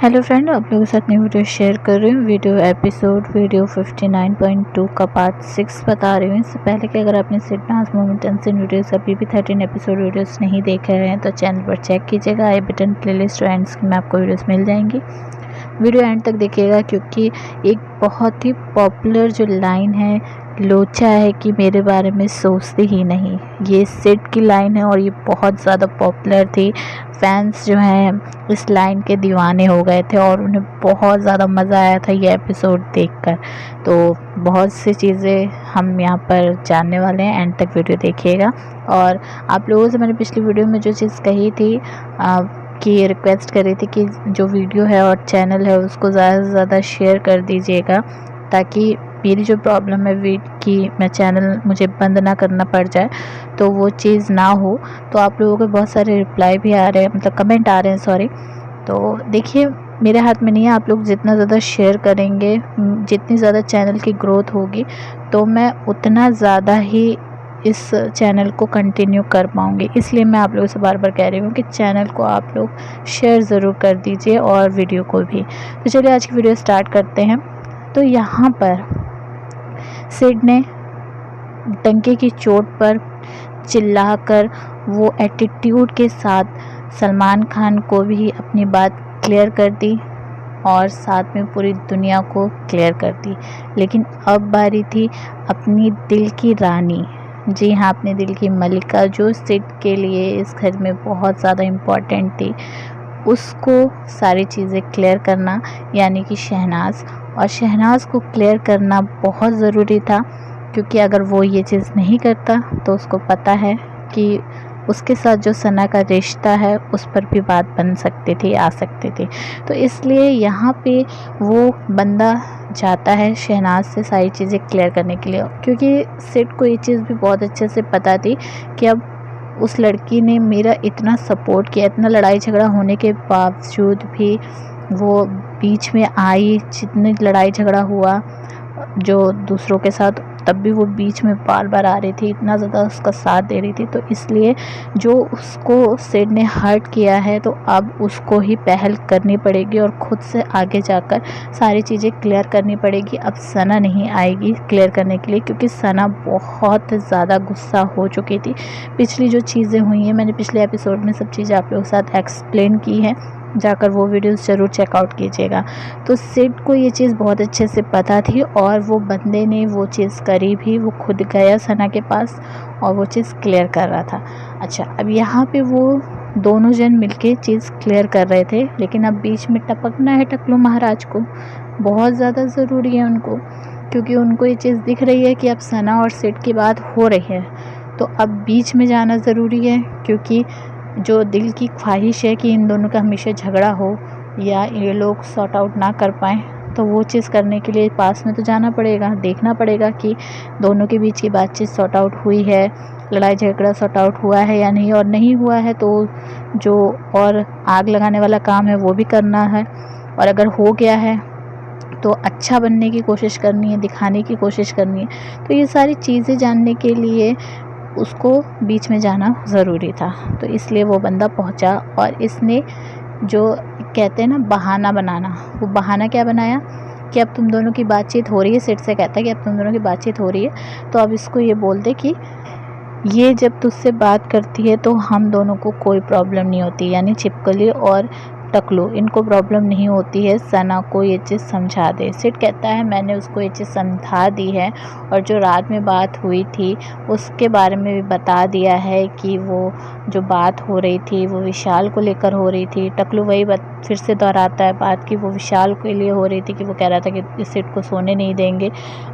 Hello friend, आप लोगों के साथ नई वीडियो शेयर कर रही हूँ। वीडियो 59.2 का पार्ट 6 बता रही हूँ। इससे पहले कि अगर आपने Sid dance moment unseen videos अभी भी 13 एपिसोड वीडियोस नहीं देखे हैं तो चैनल पर चेक कीजिएगा। आई बटन प्लेलिस्ट और एंड्स में आपको वीडियोस मिल जाएंगी। वीडियो एंड तक देखिएगा क्योंकि एक बहुत ही पॉपुलर जो लाइन है, लोचा है कि मेरे बारे में सोचते ही नहीं, ये सिड की लाइन है और ये बहुत ज़्यादा पॉपुलर थी। फैंस जो हैं इस लाइन के दीवाने हो गए थे और उन्हें बहुत ज़्यादा मज़ा आया था ये एपिसोड देखकर। तो बहुत सी चीज़ें हम यहाँ पर जानने वाले हैं, एंड तक वीडियो देखिएगा। और आप लोगों से मैंने पिछली वीडियो में जो चीज़ कही थी कि रिक्वेस्ट करी थी कि जो वीडियो है और चैनल है उसको ज़्यादा से ज़्यादा शेयर कर दीजिएगा, ताकि मेरी जो प्रॉब्लम है कि मैं चैनल मुझे बंद ना करना पड़ जाए, तो वो चीज़ ना हो। तो आप लोगों के बहुत सारे रिप्लाई भी आ रहे हैं, मतलब कमेंट आ रहे हैं, सॉरी। तो देखिए, मेरे हाथ में नहीं है। आप लोग जितना ज़्यादा शेयर करेंगे, जितनी ज़्यादा चैनल की ग्रोथ होगी, तो मैं उतना ज़्यादा ही इस चैनल को कंटिन्यू कर पाऊँगी। इसलिए मैं आप लोगों से बार बार कह रही हूँ कि चैनल को आप लोग शेयर ज़रूर कर दीजिए और वीडियो को भी। तो चलिए आज की वीडियो स्टार्ट करते हैं। तो यहाँ पर सिड ने डंके की चोट पर चिल्लाकर वो एटीट्यूड के साथ सलमान खान को भी अपनी बात क्लियर कर दी और साथ में पूरी दुनिया को क्लियर कर दी। लेकिन अब बारी थी अपनी दिल की रानी, जी हाँ, अपने दिल की मलिका, जो सिड के लिए इस घर में बहुत ज़्यादा इम्पोर्टेंट थी, उसको सारी चीज़ें क्लियर करना, यानी कि शहनाज। और शहनाज को क्लियर करना बहुत ज़रूरी था, क्योंकि अगर वो ये चीज़ नहीं करता तो उसको पता है कि उसके साथ जो सना का रिश्ता है उस पर भी बात बन सकती थी, आ सकती थी। तो इसलिए यहाँ पे वो बंदा जाता है शहनाज से सारी चीज़ें क्लियर करने के लिए, क्योंकि सिड को ये चीज़ भी बहुत अच्छे से पता थी कि अब उस लड़की ने मेरा इतना सपोर्ट किया, इतना लड़ाई झगड़ा होने के बावजूद भी वो बीच में आई, जितनी लड़ाई झगड़ा हुआ जो दूसरों के साथ, तब भी वो बीच में बार बार आ रही थी, इतना ज़्यादा उसका साथ दे रही थी। तो इसलिए जो उसको सिड ने हर्ट किया है, तो अब उसको ही पहल करनी पड़ेगी और ख़ुद से आगे जाकर सारी चीज़ें क्लियर करनी पड़ेगी। अब सना नहीं आएगी क्लियर करने के लिए, क्योंकि सना बहुत ज़्यादा गुस्सा हो चुकी थी। पिछली जो चीज़ें हुई हैं, मैंने पिछले एपिसोड में सब चीज़ें आप लोगों के साथ एक्सप्लेन की हैं, जाकर वो वीडियोस ज़रूर चेकआउट कीजिएगा। तो सिड को ये चीज़ बहुत अच्छे से पता थी और वो बंदे ने वो चीज़ करी भी। वो खुद गया सना के पास और वो चीज़ क्लियर कर रहा था। अच्छा, अब यहाँ पे वो दोनों जन मिलके चीज़ क्लियर कर रहे थे, लेकिन अब बीच में टपकना है टकलू महाराज को, बहुत ज़्यादा ज़रूरी है उनको, क्योंकि उनको ये चीज़ दिख रही है कि अब सना और सिड की बात हो रही है। तो अब बीच में जाना ज़रूरी है, क्योंकि जो दिल की ख्वाहिश है कि इन दोनों का हमेशा झगड़ा हो या ये लोग सॉर्ट आउट ना कर पाएँ, तो वो चीज़ करने के लिए पास में तो जाना पड़ेगा, देखना पड़ेगा कि दोनों के बीच की बातचीत सॉर्ट आउट हुई है, लड़ाई झगड़ा सॉर्ट आउट हुआ है या नहीं, और नहीं हुआ है तो जो और आग लगाने वाला काम है वो भी करना है, और अगर हो गया है तो अच्छा बनने की कोशिश करनी है, दिखाने की कोशिश करनी है। तो ये सारी चीज़ें जानने के लिए उसको बीच में जाना ज़रूरी था। तो इसलिए वो बंदा पहुंचा और इसने जो कहते हैं ना बहाना बनाना, वो बहाना क्या बनाया कि अब तुम दोनों की बातचीत हो रही है। सिड से कहता है कि अब तुम दोनों की बातचीत हो रही है, तो अब इसको ये बोल दे कि ये जब तुझसे बात करती है तो हम दोनों को कोई प्रॉब्लम नहीं होती, यानी छिपकली और टकलू, इनको प्रॉब्लम नहीं होती है, सना को ये चीज़ समझा दे। सिड कहता है मैंने उसको ये चीज़ समझा दी है, और जो रात में बात हुई थी उसके बारे में भी बता दिया है कि वो जो बात हो रही थी वो विशाल को लेकर हो रही थी। टकलू वही बात फिर से दोहराता है बात कि वो विशाल के लिए हो रही थी, कि वो कह रहा था कि सिड को सोने नहीं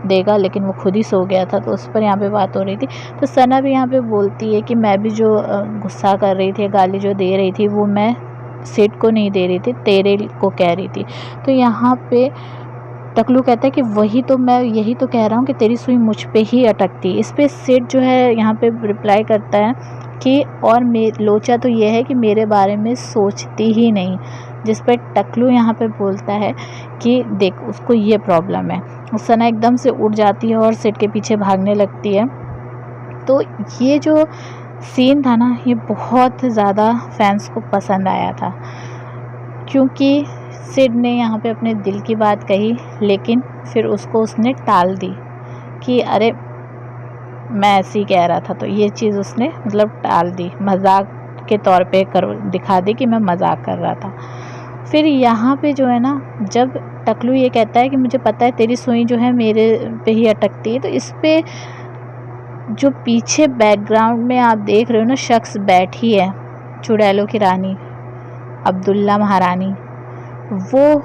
देगा, लेकिन वो खुद ही सो गया था, तो उस पर यहाँ पे बात हो रही थी। तो सना भी यहाँ पे बोलती है कि मैं भी जो गुस्सा कर रही थी, गाली जो दे रही थी, वो मैं सिड को नहीं दे रही थी, तेरे को कह रही थी। तो यहाँ पे टकलू कहता है कि वही तो मैं यही तो कह रहा हूँ कि तेरी सुई मुझ पे ही अटकती। इस पे सिड जो है यहाँ पे रिप्लाई करता है कि और लोचा तो ये है कि मेरे बारे में सोचती ही नहीं, जिस पर टकलू यहाँ पे बोलता है कि देख उसको ये प्रॉब्लम है। सना एकदम से उठ जाती है और सिड के पीछे भागने लगती है। तो ये जो सीन था ना, ये बहुत ज़्यादा फैंस को पसंद आया था, क्योंकि सिड ने यहाँ पे अपने दिल की बात कही, लेकिन फिर उसको उसने टाल दी कि अरे मैं ऐसे ही कह रहा था। तो ये चीज़ उसने मतलब टाल दी, मजाक के तौर पे कर दिखा दी कि मैं मजाक कर रहा था। फिर यहाँ पे जो है ना, जब टकलू ये कहता है कि मुझे पता है तेरी सुई जो है मेरे पे ही अटकती है, तो इस पे जो पीछे बैकग्राउंड में आप देख रहे हो ना, शख्स बैठी है, चुड़ैलों की रानी अब्दुल्ला महारानी, वो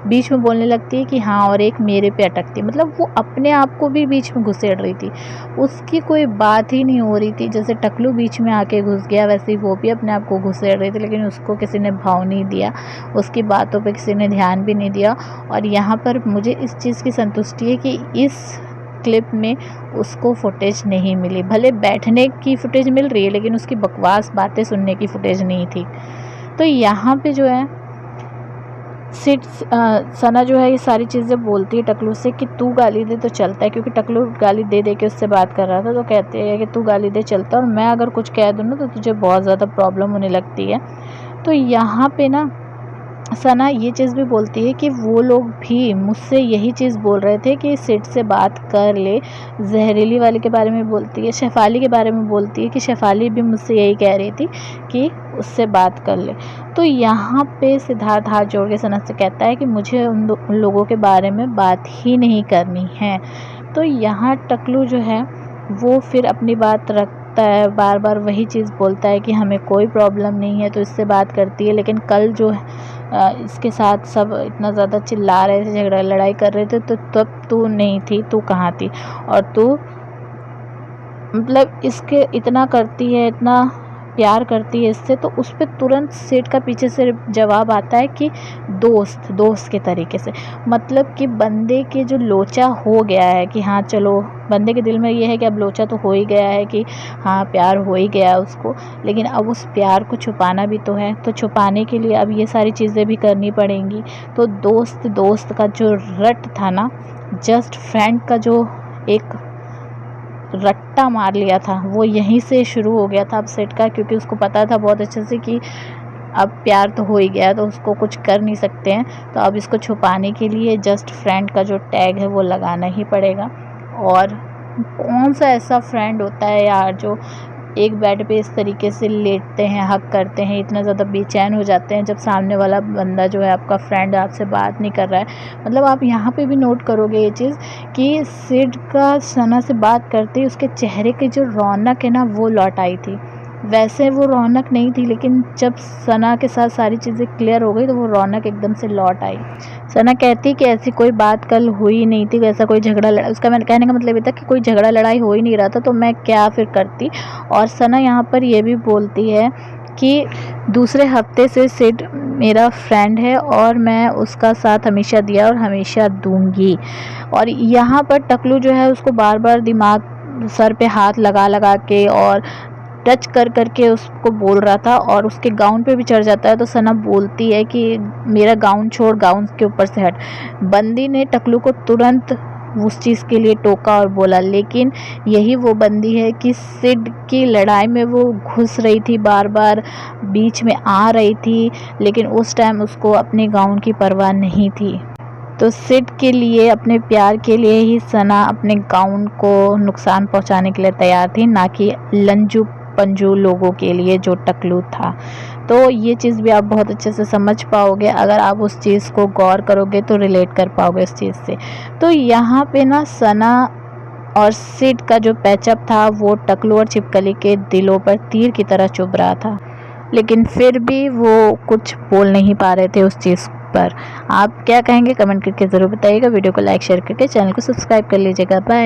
बीच में बोलने लगती है कि हाँ और एक मेरे पे अटकती है। मतलब वो अपने आप को भी बीच में घुसेड़ रही थी, उसकी कोई बात ही नहीं हो रही थी। जैसे टकलू बीच में आके घुस गया, वैसे ही वो भी अपने आप को घुसेड़ रही थी, लेकिन उसको किसी ने भाव नहीं दिया, उसकी बातों पे किसी ने ध्यान भी नहीं दिया। और यहाँ पर मुझे इस चीज़ की संतुष्टि है कि इस क्लिप में उसको फुटेज नहीं मिली। भले बैठने की फुटेज मिल रही है, लेकिन उसकी बकवास बातें सुनने की फुटेज नहीं थी। तो यहाँ पे जो है सिड सना जो है ये सारी चीज़ें बोलती है टकलू से कि तू गाली दे तो चलता है, क्योंकि टकलू गाली दे दे के उससे बात कर रहा था। तो कहते हैं कि तू गाली दे चलता है, और मैं अगर कुछ कह दूँ ना तो तुझे बहुत ज़्यादा प्रॉब्लम होने लगती है। तो यहाँ पे ना सना ये चीज़ भी बोलती है कि वो लोग भी मुझसे यही चीज़ बोल रहे थे कि सिड से बात कर ले। जहरीली वाली के बारे में बोलती है, शेफाली के बारे में बोलती है कि शेफाली भी मुझसे यही कह रही थी कि उससे बात कर ले। तो यहाँ पे सिद्धार्थ हाथ जोड़ के सना से कहता है कि मुझे उन लोगों के बारे में बात ही नहीं करनी है। तो यहाँ टकलू जो है वो फिर अपनी बात रखता है, बार बार वही चीज़ बोलता है कि हमें कोई प्रॉब्लम नहीं है, तो इससे बात करती है। लेकिन कल जो इसके साथ सब इतना ज़्यादा चिल्ला रहे थे, झगड़ा लड़ाई कर रहे थे, तो तब तू नहीं थी, तू कहाँ थी? और तू मतलब इसके इतना करती है, इतना प्यार करती है इससे, तो उस पर तुरंत सिड का पीछे से जवाब आता है कि दोस्त के तरीके से। मतलब कि बंदे के जो लोचा हो गया है कि हाँ चलो, बंदे के दिल में ये है कि अब लोचा तो हो ही गया है कि हाँ प्यार हो ही गया उसको, लेकिन अब उस प्यार को छुपाना भी तो है। तो छुपाने के लिए अब ये सारी चीज़ें भी करनी पड़ेंगी। तो दोस्त का जो रट था ना, जस्ट फ्रेंड का जो एक रट्टा मार लिया था, वो यहीं से शुरू हो गया था अब सिड का, क्योंकि उसको पता था बहुत अच्छे से कि अब प्यार तो हो ही गया, तो उसको कुछ कर नहीं सकते हैं। तो अब इसको छुपाने के लिए जस्ट फ्रेंड का जो टैग है वो लगाना ही पड़ेगा। और कौन सा ऐसा फ्रेंड होता है यार जो एक बेड पे इस तरीके से लेटते हैं, हक करते हैं, इतना ज़्यादा बेचैन हो जाते हैं जब सामने वाला बंदा जो है आपका फ्रेंड आपसे बात नहीं कर रहा है। मतलब आप यहाँ पे भी नोट करोगे ये चीज़ कि सिड का सना से बात करते ही उसके चेहरे की जो रौनक है ना वो लौट आई थी। वैसे वो रौनक नहीं थी, लेकिन जब सना के साथ सारी चीज़ें क्लियर हो गई तो वो रौनक एकदम से लौट आई। सना कहती कि ऐसी कोई बात कल हुई नहीं थी, ऐसा कोई झगड़ा लड़ा, उसका मैंने कहने का मतलब ये था कि कोई झगड़ा लड़ाई हो ही नहीं रहा था, तो मैं क्या फिर करती। और सना यहाँ पर ये भी बोलती है कि दूसरे हफ्ते से सिड मेरा फ्रेंड है और मैं उसका साथ हमेशा दिया और हमेशा दूंगी। और यहाँ पर टकलू जो है उसको बार बार दिमाग सर पे हाथ लगा लगा के और टच कर करके उसको बोल रहा था, और उसके गाउन पे भी चढ़ जाता है। तो सना बोलती है कि मेरा गाउन छोड़, गाउन के ऊपर से हट। बंदी ने टकलू को तुरंत उस चीज़ के लिए टोका और बोला, लेकिन यही वो बंदी है कि सिड की लड़ाई में वो घुस रही थी, बार बार बीच में आ रही थी, लेकिन उस टाइम उसको अपने गाउन की परवाह नहीं थी। तो सिड के लिए, अपने प्यार के लिए ही सना अपने गाउन को नुकसान पहुंचाने के लिए तैयार थी, ना कि लंजू पंजू लोगों के लिए जो टकलू था। तो ये चीज़ भी आप बहुत अच्छे से समझ पाओगे अगर आप उस चीज़ को गौर करोगे, तो रिलेट कर पाओगे इस चीज़ से। तो यहाँ पे ना सना और सिड का जो पैचअप था वो टकलू और छिपकली के दिलों पर तीर की तरह चुभ रहा था, लेकिन फिर भी वो कुछ बोल नहीं पा रहे थे उस चीज़ पर। आप क्या कहेंगे कमेंट करके ज़रूर बताइएगा। वीडियो को लाइक शेयर करके चैनल को सब्सक्राइब कर लीजिएगा। बाय।